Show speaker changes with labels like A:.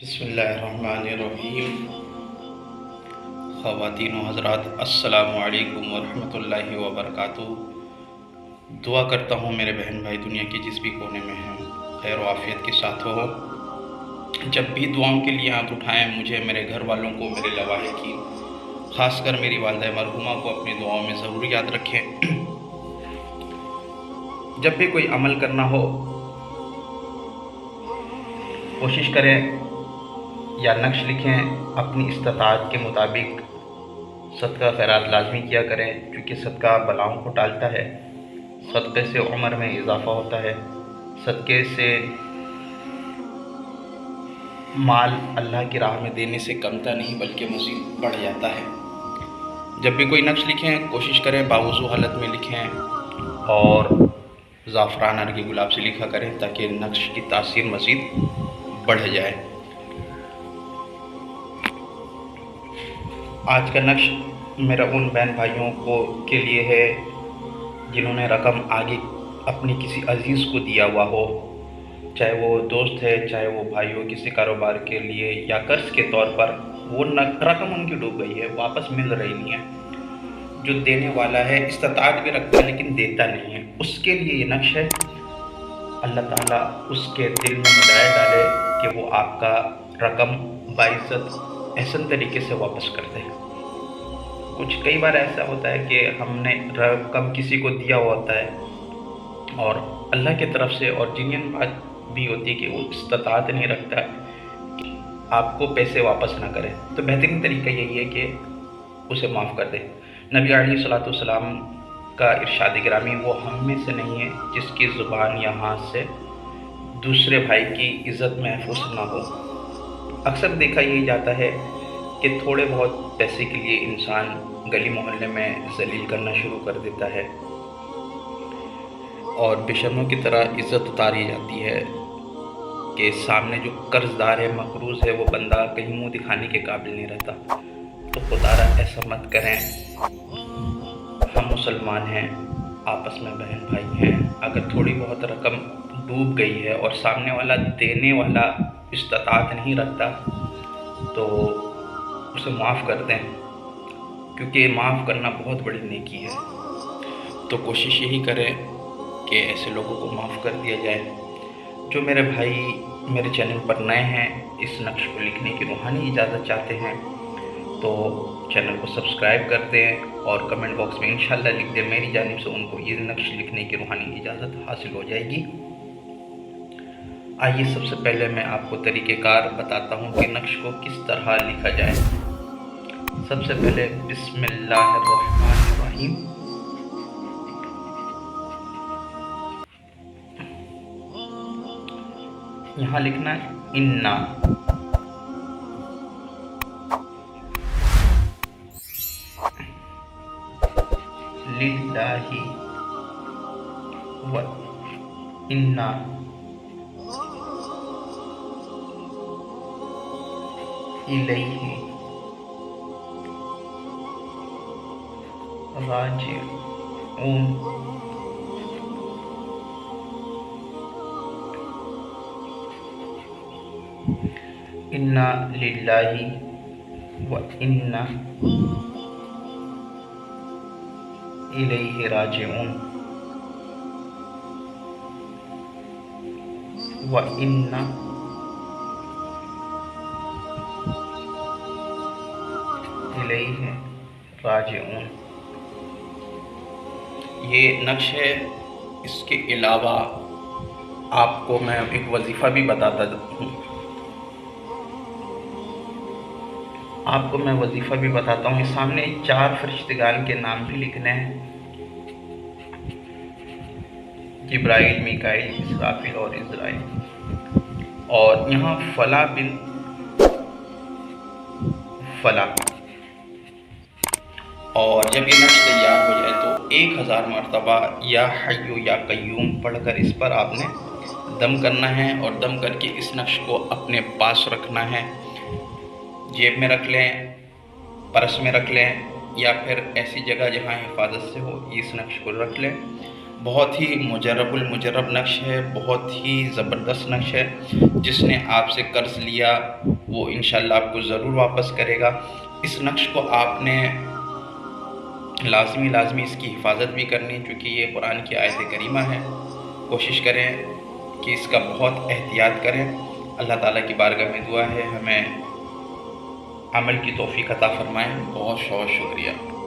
A: بسم اللہ الرحمن الرحیم۔ خواتین و حضرات، السلام علیکم ورحمۃ اللہ وبرکاتہ۔ دعا کرتا ہوں میرے بہن بھائی دنیا کے جس بھی کونے میں ہیں خیر و عافیت کے ساتھ ہو۔ جب بھی دعاؤں کے لیے ہاتھ اٹھائیں، مجھے، میرے گھر والوں کو، میرے لواحقین، خاص کر میری والدہ مرحومہ کو اپنی دعاؤں میں ضرور یاد رکھیں۔ جب بھی کوئی عمل کرنا ہو، کوشش کریں یا نقش لکھیں، اپنی استطاعت کے مطابق صدقہ خیرات لازمی کیا کریں، کیونکہ صدقہ بلاؤں کو ٹالتا ہے، صدقے سے عمر میں اضافہ ہوتا ہے، صدقے سے مال اللہ کی راہ میں دینے سے کمتا نہیں بلکہ مزید بڑھ جاتا ہے۔ جب بھی کوئی نقش لکھیں، کوشش کریں باوضو حالت میں لکھیں اور زعفران ارگ گلاب سے لکھا کریں تاکہ نقش کی تاثیر مزید بڑھ جائے۔ آج کا نقش میرا ان بہن بھائیوں کے لیے ہے جنہوں نے رقم آگے اپنی کسی عزیز کو دیا ہوا ہو، چاہے وہ دوست ہے، چاہے وہ بھائی ہو، کسی کاروبار کے لیے یا قرض کے طور پر وہ رقم ان کی ڈوب گئی ہے، واپس مل رہی نہیں ہے۔ جو دینے والا ہے استطاعت بھی رکھتا ہے لیکن دیتا نہیں ہے، اس کے لیے یہ نقش ہے۔ اللہ تعالیٰ اس کے دل میں ہدایت ڈالے کہ وہ آپ کا رقم باعزت احسن طریقے سے واپس کر دے۔ کئی بار ایسا ہوتا ہے کہ ہم نے رقم کسی کو دیا ہوا ہوتا ہے اور اللہ کی طرف سے اور جینین بات بھی ہوتی ہے کہ وہ استطاعت نہیں رکھتا کہ آپ کو پیسے واپس نہ کرے، تو بہترین طریقہ یہی ہے کہ اسے معاف کر دے۔ نبی علیہ الصلوۃ والسلام کا ارشاد گرامی، وہ ہم میں سے نہیں ہے جس کی زبان یا ہاتھ سے دوسرے بھائی کی عزت محفوظ نہ ہو۔ اکثر دیکھا یہی جاتا ہے کہ تھوڑے بہت پیسے کے لیے انسان گلی محلے میں ذلیل کرنا شروع کر دیتا ہے اور بے شرموں کی طرح عزت اتاری جاتی ہے کہ سامنے جو قرض دار ہے، مقروض ہے، وہ بندہ کہیں منہ دکھانے کے قابل نہیں رہتا۔ تو خدا را ایسا مت کریں، ہم مسلمان ہیں، آپس میں بہن بھائی ہیں۔ اگر تھوڑی بہت رقم ڈوب گئی ہے اور سامنے والا دینے والا استطاعت نہیں رکھتا تو اسے معاف کر دیں، کیونکہ معاف کرنا بہت بڑی نیکی ہے۔ تو کوشش یہی کریں کہ ایسے لوگوں کو معاف کر دیا جائے۔ جو میرے بھائی میرے چینل پر نئے ہیں، اس نقش کو لکھنے کی روحانی اجازت چاہتے ہیں تو چینل کو سبسکرائب کر دیں اور کمنٹ باکس میں انشاءاللہ لکھ دیں، میری جانب سے ان کو یہ نقش لکھنے کی روحانی اجازت حاصل ہو جائے گی۔ آئیے سب سے پہلے میں آپ کو طریقہ کار بتاتا ہوں کہ نقش کو کس طرح لکھا جائے۔ سب سے پہلے بسم اللہ الرحمن الرحیم، یہاں لکھنا ہے انا، للہ و انا الیہ راجعون۔ انا للہ و انا الیہ راجعون و انا الیہ راجعون۔ یہ نقش ہے۔ اس کے علاوہ آپ کو میں ایک وظیفہ بھی بتاتا ہوں، اس سامنے 4 فرشتگان کے نام بھی لکھنے ہیں، جبرائیل، میکائیل، اسرافیل اور عزرائیل، اور یہاں فلاں بن فلاں، اور جب یہ نقش تیار ہو جائے تو 1000 مرتبہ یا حی یا قیوم پڑھ کر اس پر آپ نے دم کرنا ہے، اور دم کر کے اس نقش کو اپنے پاس رکھنا ہے، جیب میں رکھ لیں، پرس میں رکھ لیں، یا پھر ایسی جگہ جہاں حفاظت سے ہو اس نقش کو رکھ لیں۔ بہت ہی مجرب المجرب نقش ہے، بہت ہی زبردست نقش ہے۔ جس نے آپ سے قرض لیا وہ انشاءاللہ آپ کو ضرور واپس کرے گا۔ اس نقش کو آپ نے لازمی اس کی حفاظت بھی کرنی، چونکہ یہ قرآن کی آیت کریمہ ہے۔ کوشش کریں کہ اس کا بہت احتیاط کریں۔ اللہ تعالیٰ کی بارگاہ میں دعا ہے ہمیں عمل کی توفیق عطا فرمائیں۔ بہت شکریہ۔